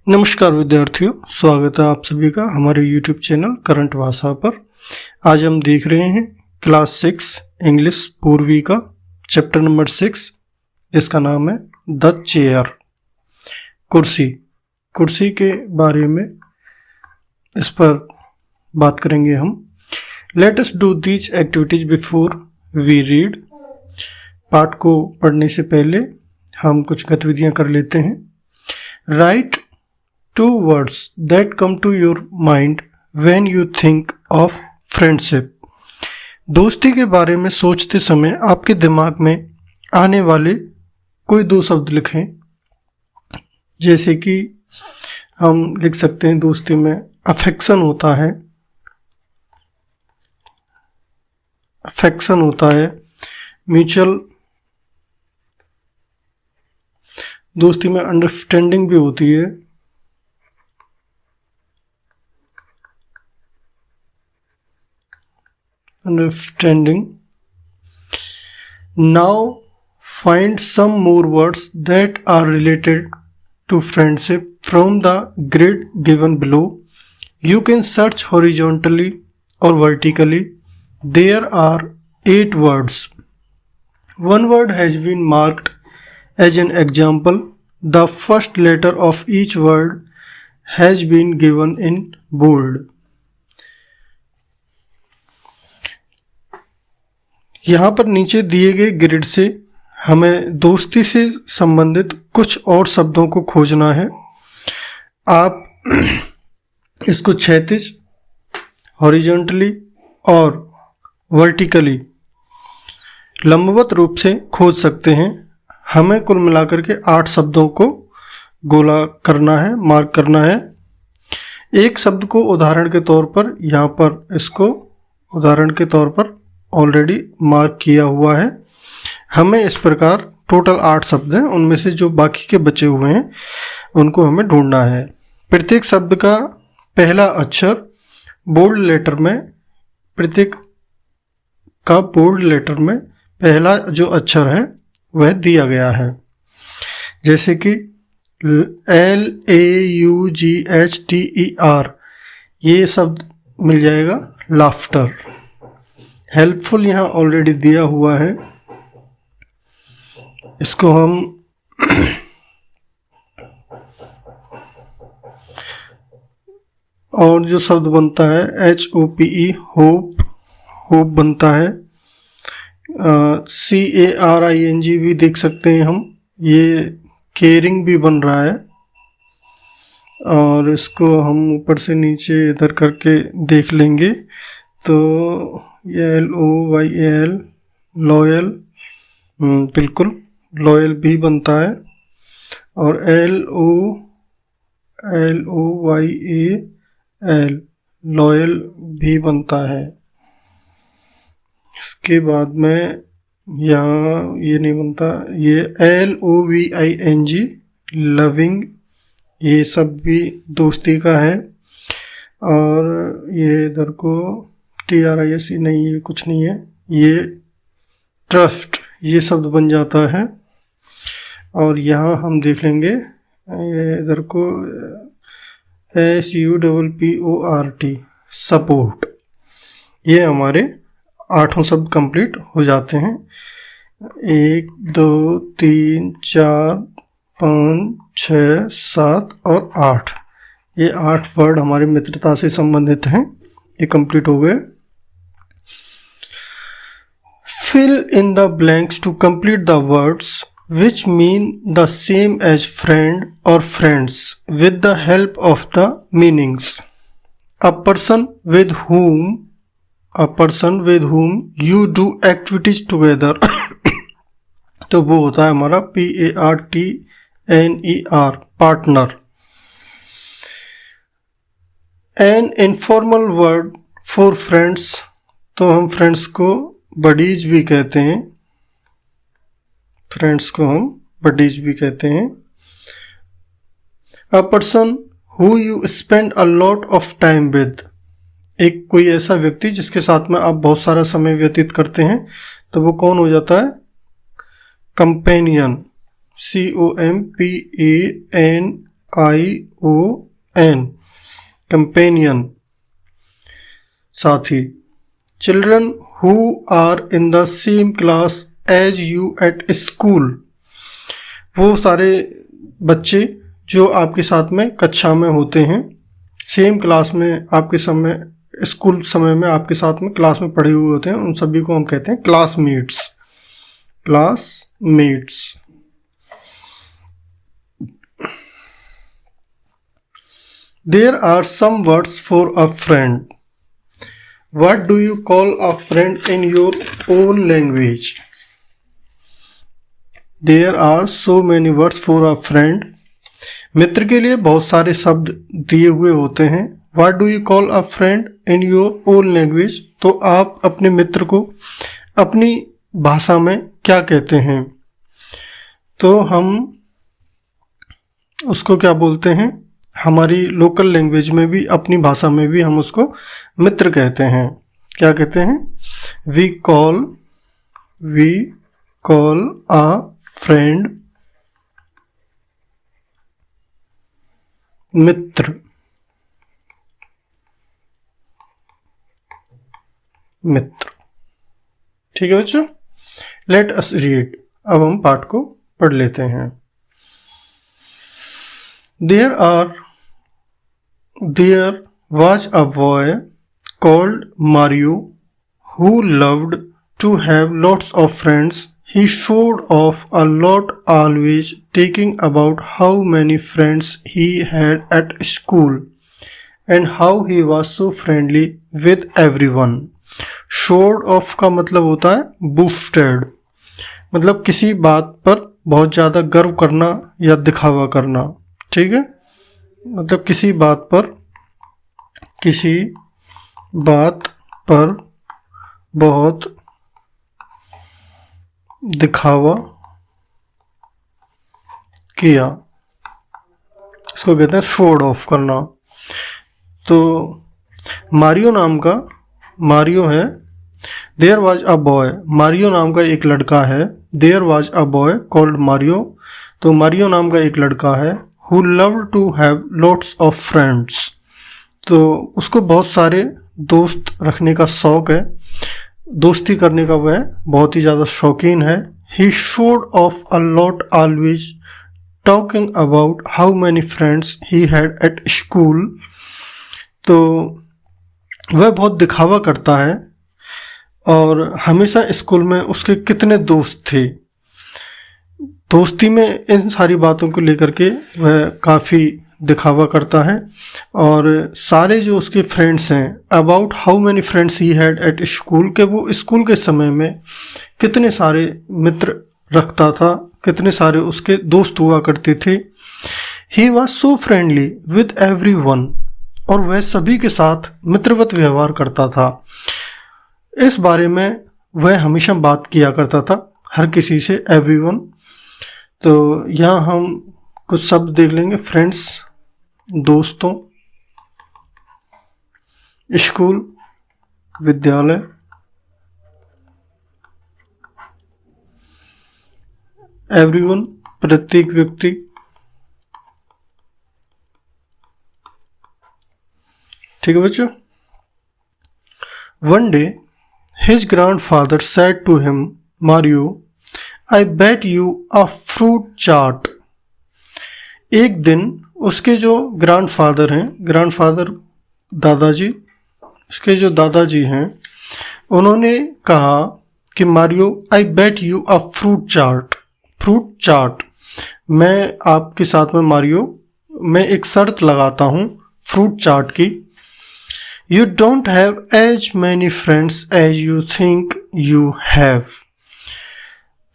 नमस्कार विद्यार्थियों, स्वागत है आप सभी का हमारे YouTube चैनल करंट भाषा पर। आज हम देख रहे हैं क्लास 6 इंग्लिश पूर्वी का चैप्टर नंबर 6, जिसका नाम है द चेयर, कुर्सी के बारे में इस पर बात करेंगे हम। Let us do these activities before we read. पाठ को पढ़ने से पहले हम कुछ गतिविधियां कर लेते हैं। Right two words that come to your mind when you think of friendship। दोस्ती के बारे में सोचते समय आपके दिमाग में आने वाले कोई दो शब्द लिखें। जैसे कि हम लिख सकते हैं दोस्ती में अफेक्शन होता है, म्यूचुअल दोस्ती में अंडरस्टैंडिंग भी होती है, understanding। Now find some more words that are related to friendship from the grid given below. You can search horizontally or vertically. There are 8 words. One word has been marked as an example. The first letter of each word has been given in bold. यहाँ पर नीचे दिए गए grid से हमें दोस्ती से संबंधित कुछ और शब्दों को खोजना है। आप इसको क्षैतिज, हॉरिजॉन्टली और वर्टिकली लंबवत रूप से खोज सकते हैं। हमें कुल मिलाकर के 8 शब्दों को गोला करना है, मार्क करना है। एक शब्द को उदाहरण के तौर पर यहाँ पर इसको उदाहरण के तौर पर ऑलरेडी मार्क किया हुआ है। हमें इस प्रकार टोटल 8 शब्द हैं, उनमें से जो बाकी के बचे हुए हैं उनको हमें ढूंढना है। प्रत्येक शब्द का पहला अक्षर बोल्ड लेटर में, प्रत्येक का बोल्ड लेटर में पहला जो अक्षर है वह दिया गया है। जैसे कि LAUGHTER, ये शब्द मिल जाएगा लाफ्टर। हेल्पफुल यहाँ ऑलरेडी दिया हुआ है, इसको हम और जो शब्द बनता है HOPE, होप बनता है। CARING भी देख सकते हैं हम, ये केयरिंग भी बन रहा है। और इसको हम ऊपर से नीचे इधर करके देख लेंगे तो LOYAL, लॉयल, बिल्कुल लॉयल भी बनता है। और LOYAL, लॉयल भी बनता है। इसके बाद में यहाँ ये नहीं बनता, ये LOVING, लविंग, ये सब भी दोस्ती का है। और ये इधर को TRISE नहीं, ये कुछ नहीं है, ये ट्रस्ट, ये शब्द बन जाता है। और यहाँ हम देख लेंगे इधर को SUPPORT, सपोर्ट। ये हमारे 8 शब्द कंप्लीट हो जाते हैं। 1 2 3 4 5 6 7 और 8, ये 8 वर्ड हमारी मित्रता से संबंधित हैं। ये कंप्लीट हो गए। Fill in the blanks to complete the words which mean the same as friend or friends with the help of the meanings. A person with whom you do activities together तो वो होता है हमारा PARTNER, partner। An informal word for friends, तो हम friends को buddies भी कहते हैं, A person who you spend a lot of time with, एक कोई ऐसा व्यक्ति जिसके साथ में आप बहुत सारा समय व्यतीत करते हैं, तो वो कौन हो जाता है? Companion, COMPANION। COMPANION, कंपेनियन, साथी। Children who are in the same class as you at school, वो सारे बच्चे जो आपके साथ में कक्षा में होते हैं, सेम क्लास में आपके समय स्कूल समय में आपके साथ में क्लास में पढ़े हुए होते हैं, उन सभी को हम कहते हैं classmates. Classmates. There are some words for a friend. What do you call a friend in your own language? There are so many words for a friend. मित्र के लिए बहुत सारे शब्द दिए हुए होते हैं। What do you call a friend in your own language, तो आप अपने मित्र को अपनी भाषा में क्या कहते हैं? तो हम उसको क्या बोलते हैं, हमारी लोकल लैंग्वेज में भी, अपनी भाषा में भी हम उसको मित्र कहते हैं। क्या कहते हैं? वी कॉल अ फ्रेंड मित्र। ठीक है बच्चों, लेट अस रीड। अब हम पाठ को पढ़ लेते हैं। There was a boy called Mario who loved to have lots of friends. He showed off a lot, always talking about how many friends he had at school and how he was so friendly with everyone. Showed off का मतलब होता है boasted, मतलब किसी बात पर बहुत ज़्यादा गर्व करना या दिखावा करना। ठीक है, मतलब किसी बात पर बहुत दिखावा किया, इसको कहते हैं शोड ऑफ करना। तो मारियो है। There was a boy, Mario नाम का एक लड़का है। There was a boy called Mario, तो मारियो नाम का एक लड़का है। Who loved to have lots of friends, तो उसको बहुत सारे दोस्त रखने का शौक है, दोस्ती करने का वह बहुत ही ज़्यादा शौकीन है। He showed of a lot, always talking about how many friends he had at school, तो वह बहुत दिखावा करता है और हमेशा स्कूल में उसके कितने दोस्त थे। दोस्ती में इन सारी बातों को लेकर के वह काफ़ी दिखावा करता है। और सारे जो उसके फ्रेंड्स हैं, about how many friends he had at school, के वो स्कूल के समय में कितने सारे मित्र रखता था, कितने सारे उसके दोस्त हुआ करते थे। He was so friendly with everyone, और वह सभी के साथ मित्रवत व्यवहार करता था। इस बारे में वह हमेशा बात किया करता था हर किसी से, एवरीवन। तो यहाँ हम कुछ शब्द देख लेंगे। फ्रेंड्स दोस्तों, स्कूल विद्यालय, एवरीवन प्रत्येक व्यक्ति, ठीक है बच्चों। One day his grandfather said to him, Mario I bet you a fruit chaat. एक दिन उसके जो ग्रैंडफादर हैं, ग्रैंडफादर दादाजी, उसके जो दादाजी हैं, उन्होंने कहा कि Mario I bet you a fruit chaat, मैं आपके साथ में मारियो, मैं एक शर्त लगाता हूँ फ्रूट चाट की। You don't have as many friends as you think you have,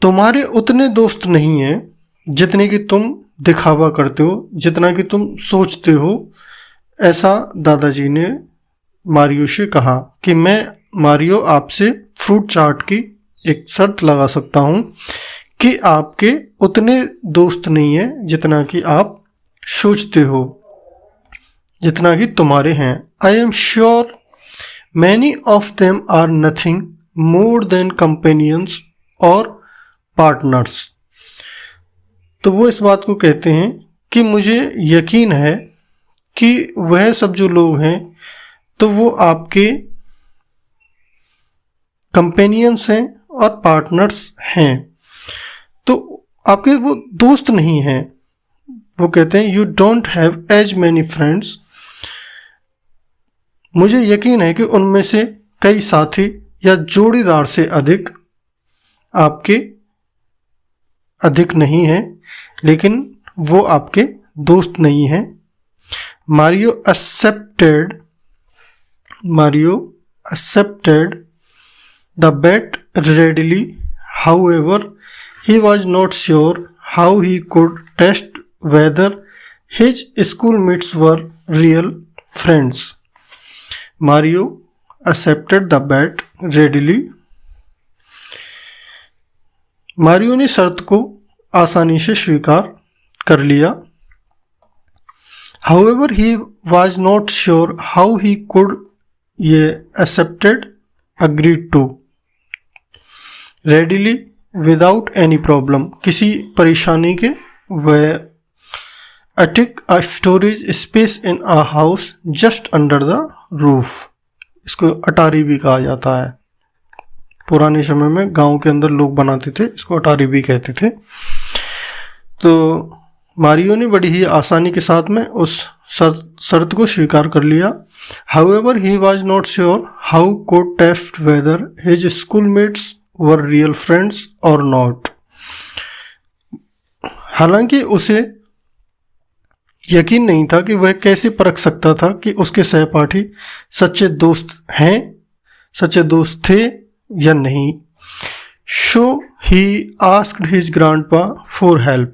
तुम्हारे उतने दोस्त नहीं हैं जितने कि तुम दिखावा करते हो, जितना कि तुम सोचते हो। ऐसा दादाजी ने मारियो से कहा कि मैं मारियो आपसे फ्रूट चाट की एक शर्त लगा सकता हूँ कि आपके उतने दोस्त नहीं हैं जितना कि आप सोचते हो, जितना कि तुम्हारे हैं। I am sure many of them are nothing more than companions और पार्टनर्स। तो वो इस बात को कहते हैं कि मुझे यकीन है कि वह सब जो लोग हैं तो वो आपके कंपेनियंस हैं और पार्टनर्स हैं, तो आपके वो दोस्त नहीं हैं। वो कहते हैं you don't have as many friends, मुझे यकीन है कि उनमें से कई साथी या जोड़ीदार से अधिक आपके अधिक नहीं हैं, लेकिन वो आपके दोस्त नहीं हैं। Mario accepted the bet readily. However, he was not sure how he could test whether his schoolmates were real friends. Mario accepted the bet readily. Mario ने शर्त को आसानी से स्वीकार कर लिया। However, he was not sure how he could ये accepted agreed to readily without any problem, किसी परेशानी के। वह attic a storage space in a house just under the roof, इसको अटारी भी कहा जाता है। पुराने समय में गांव के अंदर लोग बनाते थे, इसको अटारी भी कहते थे। तो मारियो ने बड़ी ही आसानी के साथ में उस शर्त को स्वीकार कर लिया। However, he was not sure how could test whether his schoolmates were real friends or not. हालांकि उसे यकीन नहीं था कि वह कैसे परख सकता था कि उसके सहपाठी सच्चे दोस्त थे या नहीं। So he asked his grandpa for help.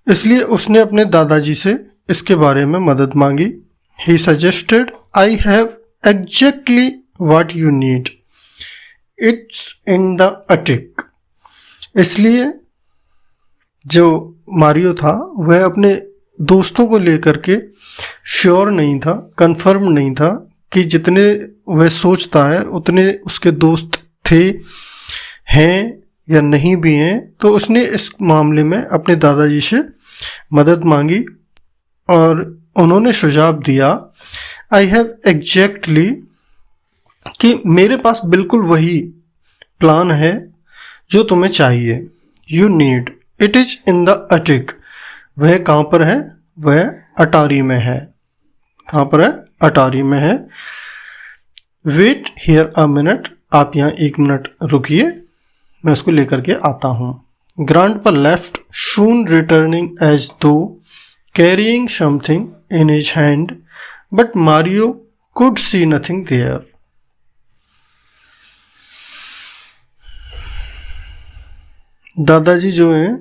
इसलिए उसने अपने दादाजी से इसके बारे में मदद मांगी। He suggested, I have exactly what you need. It's in the attic. इसलिए जो मारियो था वह अपने दोस्तों को लेकर के श्योर नहीं था, कंफर्म नहीं था कि जितने वह सोचता है उतने उसके दोस्त थे, हैं या नहीं भी हैं। तो उसने इस मामले में अपने दादाजी से मदद मांगी और उन्होंने सुझाव दिया आई हैव एग्जैक्टली, कि मेरे पास बिल्कुल वही प्लान है जो तुम्हें चाहिए। You need it is in the attic. वह कहाँ पर है? वह अटारी में है। कहाँ पर है? अटारी में है। वेट हियर अ मिनट, आप यहाँ 1 मिनट रुकिए, मैं उसको लेकर के आता हूँ। Grandpa left, soon returning as though carrying something in his hand, but Mario could see nothing there. दादाजी जो हैं,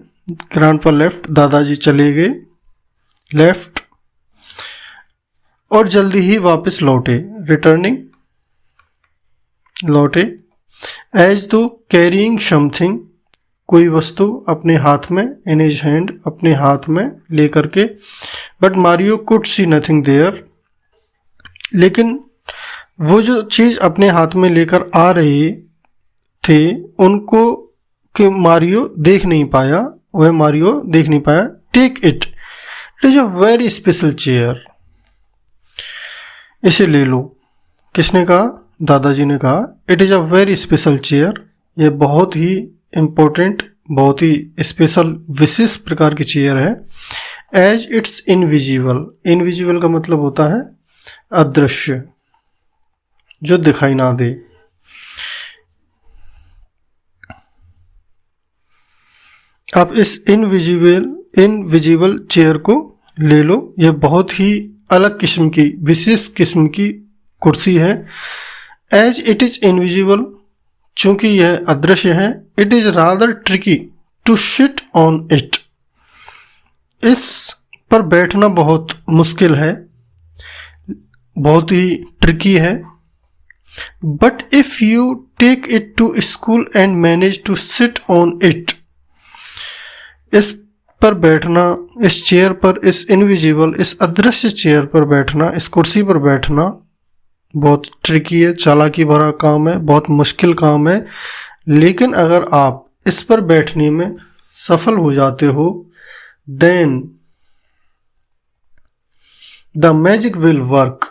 ग्रैंडपा लेफ्ट, दादाजी चले गए लेफ्ट और जल्दी ही वापस लौटे। रिटर्निंग, लौटे। एज दो कैरिंग समथिंग, कोई वस्तु अपने हाथ में, इन हिज हैंड, अपने हाथ में लेकर के। But Mario could see nothing there, लेकिन वो जो चीज़ अपने हाथ में लेकर आ रहे थे उनको कि मारियो देख नहीं पाया, वह मारियो देख नहीं पाया। Take it is a very special chair, इसे ले लो। किसने कहा? दादाजी ने कहा। It is a very special chair, यह बहुत ही इम्पोर्टेंट, बहुत ही स्पेशल, विशेष प्रकार की चेयर है। एज इट्स इनविजिबल, इनविजिबल का मतलब होता है अदृश्य, जो दिखाई ना दे। आप इस इनविजिबल चेयर को ले लो, यह बहुत ही अलग किस्म की, विशेष किस्म की कुर्सी है। एज इट इज इनविजिबल, चूंकि यह अदृश्य है। It is rather tricky to sit on it, इस पर बैठना बहुत मुश्किल है, बहुत ही ट्रिकी है। But if you take it to school and manage to sit on it, इस पर बैठना, इस चेयर पर, इस इनविजिबल, इस अदृश्य चेयर पर बैठना, इस कुर्सी पर बैठना बहुत ट्रिकी है, चालाकी भरा काम है, बहुत मुश्किल काम है। लेकिन अगर आप इस पर बैठने में सफल हो जाते हो, then the magic will work.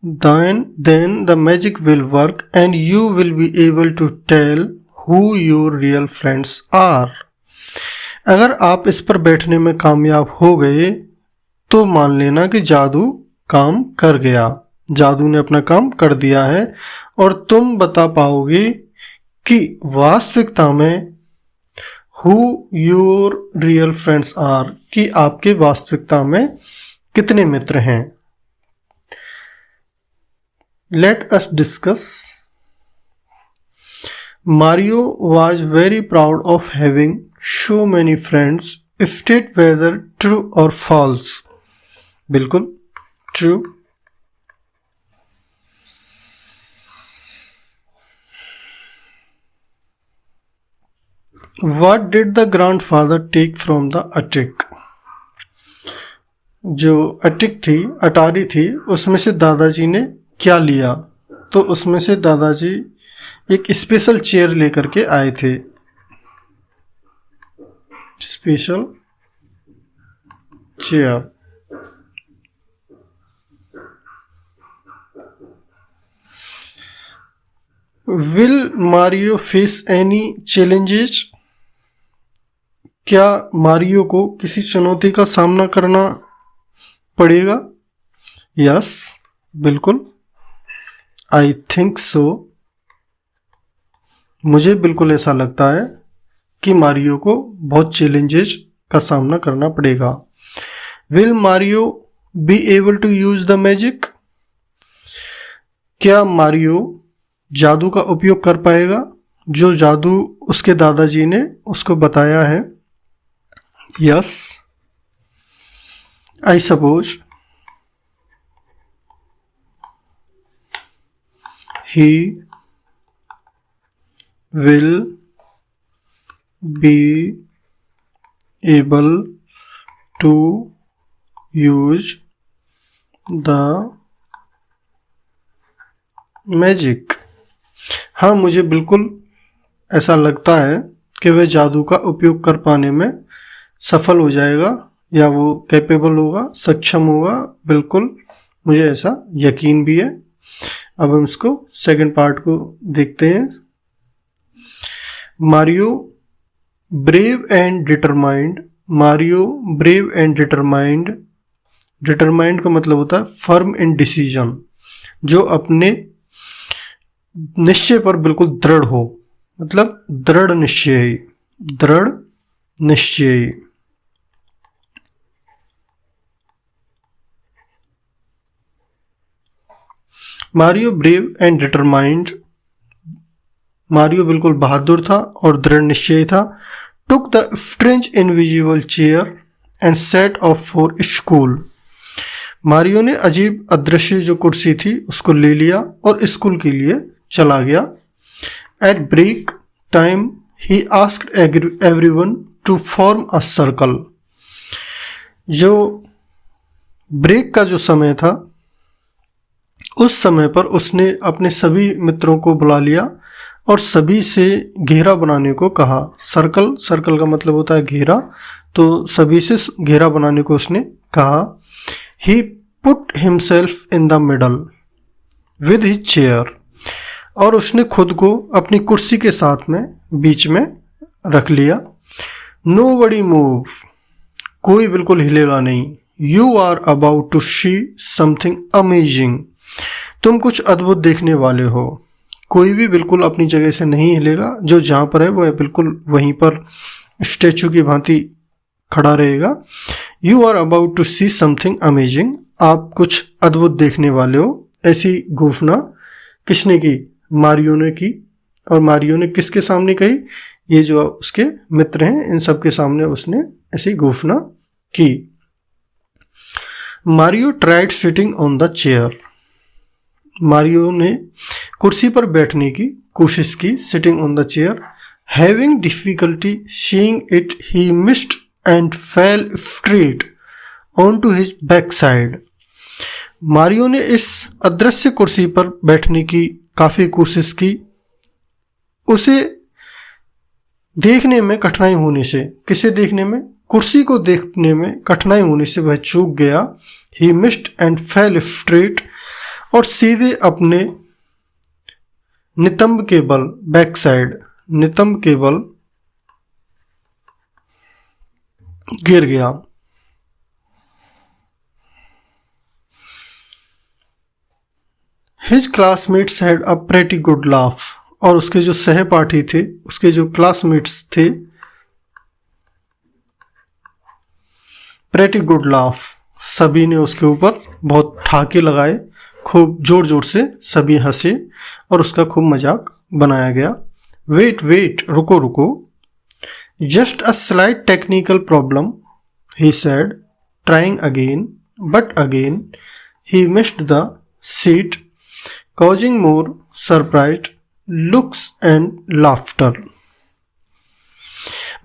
Then the magic will work and you will be able to tell who your real friends are. अगर आप इस पर बैठने में कामयाब हो गए तो मान लेना कि जादू काम कर गया, जादू ने अपना काम कर दिया है और तुम बता पाओगे कि वास्तविकता में who your real friends are, कि आपके वास्तविकता में कितने मित्र हैं. Let us discuss. Mario was very proud of having so many friends. State whether true or false. बिल्कुल true. What did the grandfather take from the attic? जो अटिक थी, अटारी थी, उसमें से दादाजी ने क्या लिया? तो उसमें से दादाजी एक स्पेशल चेयर लेकर के आए थे. Special chair. Will Mario face any challenges? क्या मारियो को किसी चुनौती का सामना करना पड़ेगा? यस, बिल्कुल. I think so. मुझे बिल्कुल ऐसा लगता है कि मारियो को बहुत चैलेंजेस का सामना करना पड़ेगा. Will Mario be able to use the magic? क्या मारियो जादू का उपयोग कर पाएगा जो जादू उसके दादाजी ने उसको बताया है? Yes, I suppose he will be able to use the magic. हाँ, मुझे बिल्कुल ऐसा लगता है कि वह जादू का उपयोग कर पाने में सफल हो जाएगा या वो कैपेबल होगा, सक्षम होगा. बिल्कुल मुझे ऐसा यकीन भी है. अब हम इसको सेकंड पार्ट को देखते हैं. Mario brave and determined. Mario brave and determined. Determined का मतलब होता है फर्म इन डिसीजन, जो अपने निश्चय पर बिल्कुल दृढ़ हो, मतलब दृढ़ निश्चयी. दृढ़ निश्चयी. Mario brave and determined. Mario बिल्कुल बहादुर था और दृढ़ निश्चयी था. Took the strange invisible chair and set off for school. Mario ने अजीब अदृश्य जो कुर्सी थी उसको ले लिया और स्कूल के लिए चला गया. At break time he asked everyone to form a circle. जो ब्रेक का जो समय था उस समय पर उसने अपने सभी मित्रों को बुला लिया और सभी से घेरा बनाने को कहा. सर्कल, सर्कल का मतलब होता है घेरा, तो सभी से घेरा बनाने को उसने कहा. He put himself in the middle with his chair. और उसने खुद को अपनी कुर्सी के साथ में बीच में रख लिया. Nobody move. कोई बिल्कुल हिलेगा नहीं. You are about to see something amazing. तुम कुछ अद्भुत देखने वाले हो. कोई भी बिल्कुल अपनी जगह से नहीं हिलेगा. जो जहाँ पर है वो बिल्कुल वहीं पर स्टैचू की भांति खड़ा रहेगा. You are about to see something amazing. आप कुछ अद्भुत देखने वाले हो. ऐसी घोषणा किसने की? मारियो ने की. और मारियो ने किसके सामने कही? ये जो उसके मित्र हैं इन सब के सामने उसने ऐसी घोषणा की. Mario tried sitting on the chair. Mario ने कुर्सी पर बैठने की कोशिश की. Sitting on the chair. Having difficulty seeing it he missed and fell straight on to his back side. Mario ने इस अदृश्य कुर्सी पर बैठने की काफ़ी कोशिश की. उसे देखने में कठिनाई होने से, किसे देखने में? कुर्सी को देखने में कठिनाई होने से वह चूक गया। ही मिस्ड एंड फेल स्ट्रेट, और सीधे अपने नितंब के बल, बैक साइड, नितंब के बल गिर गया। His classmates had a pretty good laugh, और उसके जो सहपाठी थे, उसके जो क्लासमेट्स थे, pretty good laugh, सभी ने उसके ऊपर बहुत ठाके लगाए, खूब जोर जोर से सभी हंसे और उसका खूब मजाक बनाया गया। वेट वेट, रुको रुको, just a slight technical problem, he said, trying again, but again he missed the seat, causing more surprised looks and laughter।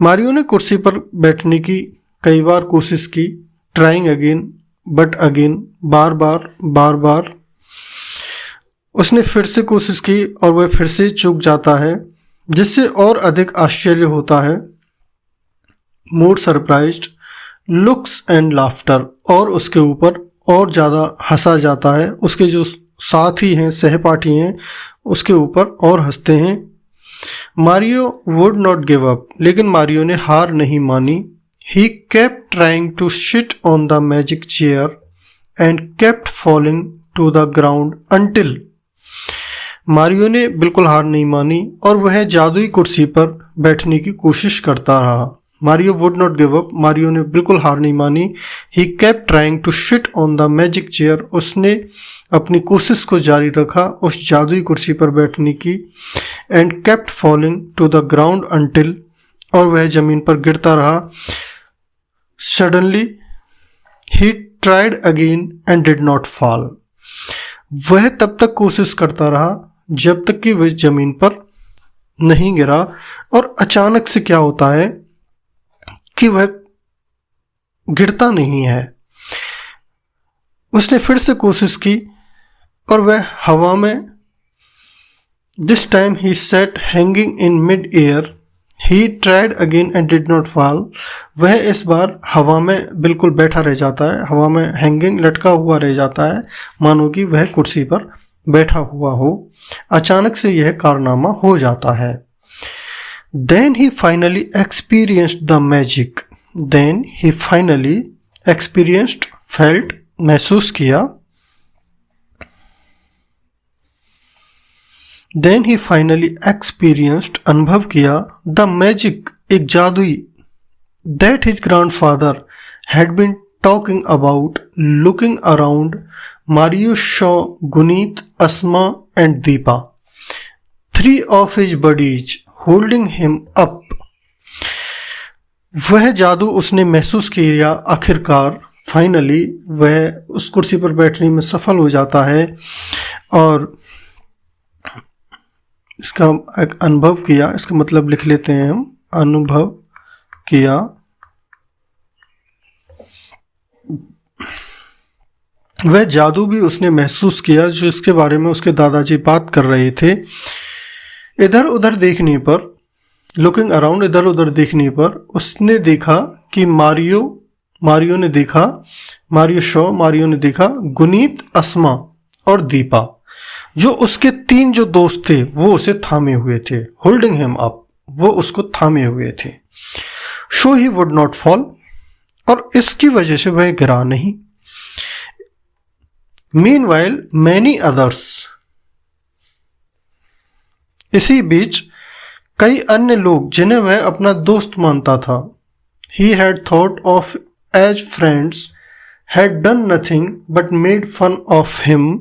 Mario ने कुर्सी पर बैठने की कई बार कोशिश की, ट्राइंग अगेन बट अगेन, बार बार उसने फिर से कोशिश की और वह फिर से चूक जाता है, जिससे और अधिक आश्चर्य होता है। मोर सरप्राइज्ड लुक्स एंड लाफ्टर, और उसके ऊपर और ज़्यादा हंसा जाता है, उसके जो साथी हैं, सहपाठी हैं, उसके ऊपर और हंसते हैं। Mario would not give up, लेकिन मारियो ने हार नहीं मानी। He kept trying to sit on the magic chair and kept falling to the ground until, Mario ने बिल्कुल हार नहीं मानी और वह जादुई कुर्सी पर बैठने की कोशिश करता रहा। Mario would not give up, Mario ने बिल्कुल हार नहीं मानी। He kept trying to sit on the magic chair, उसने अपनी कोशिश को जारी रखा उस जादुई कुर्सी पर बैठने की। And kept falling to the ground until, और वह जमीन पर गिरता रहा। Suddenly he tried again and did not fall, वह तब तक कोशिश करता रहा जब तक कि वह जमीन पर नहीं गिरा। और अचानक से क्या होता है कि वह गिरता नहीं है। उसने फिर से कोशिश की और वह हवा में, this time he set hanging in mid air. He tried again and did not fall, वह इस बार हवा में बिल्कुल बैठा रह जाता है, हवा में हैंगिंग, लटका हुआ रह जाता है, मानो कि वह कुर्सी पर बैठा हुआ हो। अचानक से यह कारनामा हो जाता है। Then he finally experienced the magic, then he finally experienced, felt, महसूस किया। देन ही फाइनली एक्सपीरियंस्ड, अनुभव किया, द मैजिक, एक जादुई, that his grandfather had been talking about. Looking around, Mario saw Guneet, Asma and Deepa, three of his buddies holding him up. वह जादू उसने महसूस किया। आखिरकार फाइनली वह उस कुर्सी पर बैठने में सफल हो जाता है और इसका एक अनुभव किया, इसका मतलब लिख लेते हैं हम, अनुभव किया। वह जादू भी उसने महसूस किया जो इसके बारे में उसके दादाजी बात कर रहे थे। इधर उधर देखने पर, लुकिंग अराउंड, इधर उधर देखने पर उसने देखा कि मारियो ने देखा गुनीत, अस्मा और दीपा, जो उसके तीन जो दोस्त थे वो उसे थामे हुए थे। होल्डिंग हिम अप, वो उसको थामे हुए थे। Show he would not fall, और इसकी वजह से वह गिरा नहीं। मीनवाइल मैनी अदर्स, इसी बीच कई अन्य लोग जिन्हें वह अपना दोस्त मानता था, he had thought of as friends, had done nothing but made fun of him.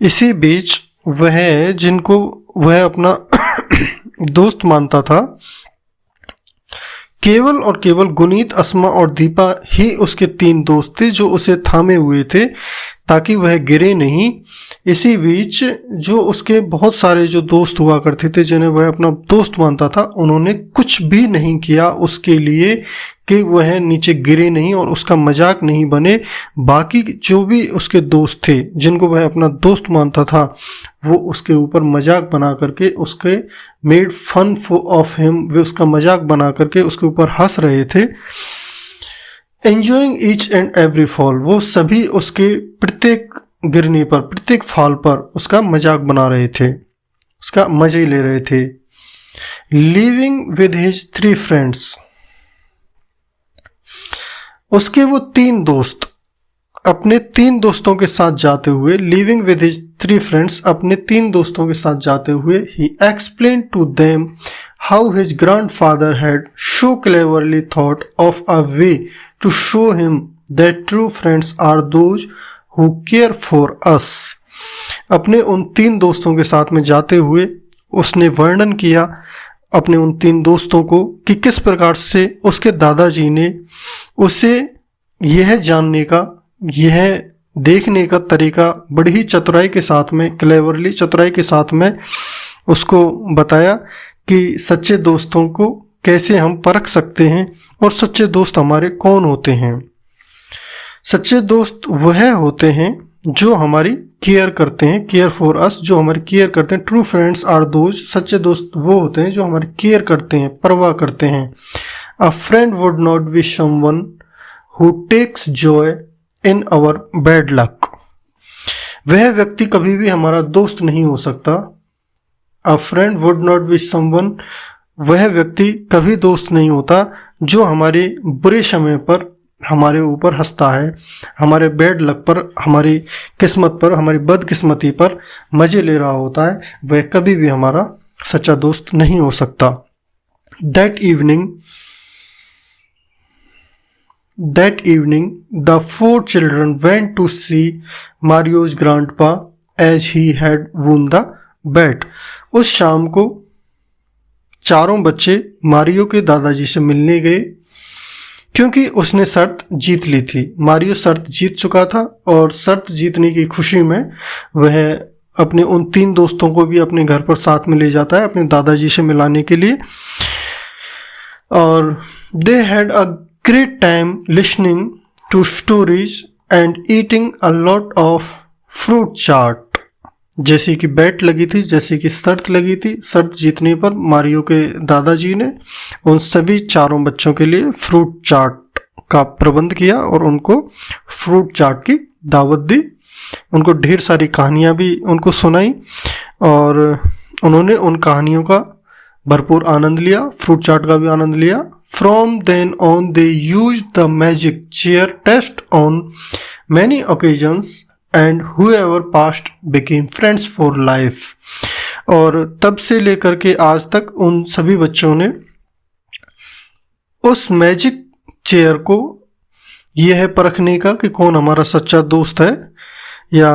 इसी बीच वह जिनको वह अपना दोस्त मानता था, केवल और केवल गुनीत, अस्मा और दीपा ही उसके तीन दोस्त थे जो उसे थामे हुए थे ताकि वह गिरे नहीं। इसी बीच जो उसके बहुत सारे जो दोस्त हुआ करते थे जिन्हें वह अपना दोस्त मानता था, उन्होंने कुछ भी नहीं किया उसके लिए कि वह नीचे गिरे नहीं और उसका मजाक नहीं बने। बाकी जो भी उसके दोस्त थे जिनको वह अपना दोस्त मानता था, वो उसके ऊपर मजाक बना करके, उसके मेड फन ऑफ हिम, वे उसका मजाक बना करके उसके ऊपर हंस रहे थे। Enjoying each and every fall, वो सभी उसके प्रत्येक गिरने पर, प्रत्येक फॉल पर उसका मजाक बना रहे थे, उसका मजे ले रहे थे। लिविंग विद हिज 3 फ्रेंड्स, उसके वो 3 दोस्त, अपने 3 दोस्तों के साथ जाते हुए, लिविंग विद हिज 3 फ्रेंड्स, अपने 3 दोस्तों के साथ जाते हुए, he explain to them how his grandfather had so cleverly thought of a way to show him that true friends are those who care for us. अपने उन 3 दोस्तों के साथ में जाते हुए उसने वर्णन किया अपने उन 3 दोस्तों को कि किस प्रकार से उसके दादाजी ने उसे यह जानने का, यह देखने का तरीका बड़ी ही चतुराई के साथ में, क्लेवरली चतुराई के साथ में उसको बताया कि सच्चे दोस्तों को कैसे हम परख सकते हैं और सच्चे दोस्त हमारे कौन होते हैं। सच्चे दोस्त वह होते हैं जो हमारी केयर करते हैं, केयर फॉर अस, जो हमारी केयर करते हैं। ट्रू फ्रेंड्स आर दोज, सच्चे दोस्त वो होते हैं जो हमारी केयर करते हैं, परवाह करते हैं। A friend would not be someone who takes joy in our bad luck, वह व्यक्ति कभी भी हमारा दोस्त नहीं हो सकता। A friend would not be someone, वह व्यक्ति कभी दोस्त नहीं होता जो हमारे बुरे समय पर हमारे ऊपर हंसता है, हमारे बैड लक पर, हमारी किस्मत पर, हमारी बदकिस्मती पर मजे ले रहा होता है, वह कभी भी हमारा सच्चा दोस्त नहीं हो सकता। That evening the 4 children went to see Mario's grandpa as he had won the bet. उस शाम को चारों बच्चे मारियो के दादाजी से मिलने गए क्योंकि उसने शर्त जीत ली थी। मारियो शर्त जीत चुका था और शर्त जीतने की खुशी में वह अपने उन 3 दोस्तों को भी अपने घर पर साथ में ले जाता है अपने दादाजी से मिलाने के लिए। और they had a great time listening to stories and eating a lot of fruit chaat. जैसे कि बैट लगी थी, जैसे कि शर्त लगी थी, शर्त जीतने पर मारियो के दादाजी ने उन सभी चारों बच्चों के लिए फ्रूट चाट का प्रबंध किया और उनको फ्रूट चाट की दावत दी। उनको ढेर सारी कहानियाँ भी उनको सुनाई और उन्होंने उन कहानियों का भरपूर आनंद लिया, फ्रूट चाट का भी आनंद लिया। From then on they use the magic chair test on many occasions and whoever passed became friends for life। और तब से लेकर के आज तक उन सभी बच्चों ने उस मैजिक चेयर को, यह है परखने का कि कौन हमारा सच्चा दोस्त है या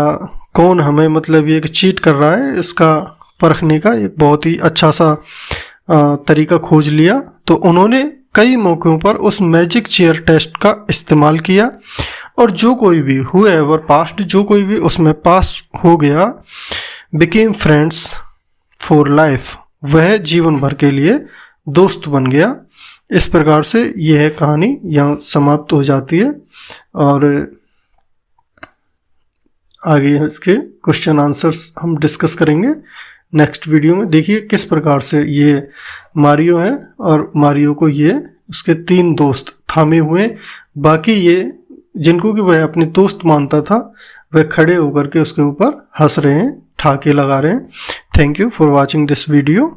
कौन हमें मतलब ये चीट कर रहा है, इसका परखने का एक बहुत ही अच्छा सा तरीका खोज लिया। तो उन्होंने कई मौक़ों पर उस मैजिक चेयर टेस्ट का इस्तेमाल किया और जो कोई भी whoever passed, जो कोई भी उसमें पास हो गया, became friends for life, वह जीवन भर के लिए दोस्त बन गया। इस प्रकार से यह कहानी यहाँ समाप्त हो जाती है और आगे इसके क्वेश्चन आंसर्स हम डिस्कस करेंगे नेक्स्ट वीडियो में। देखिए किस प्रकार से ये मारियो है और मारियो को ये उसके 3 दोस्त थामे हुए, बाकी ये जिनको कि वह अपने दोस्त मानता था वह खड़े होकर के उसके ऊपर हंस रहे हैं, ठाके लगा रहे हैं। Thank you for watching this video.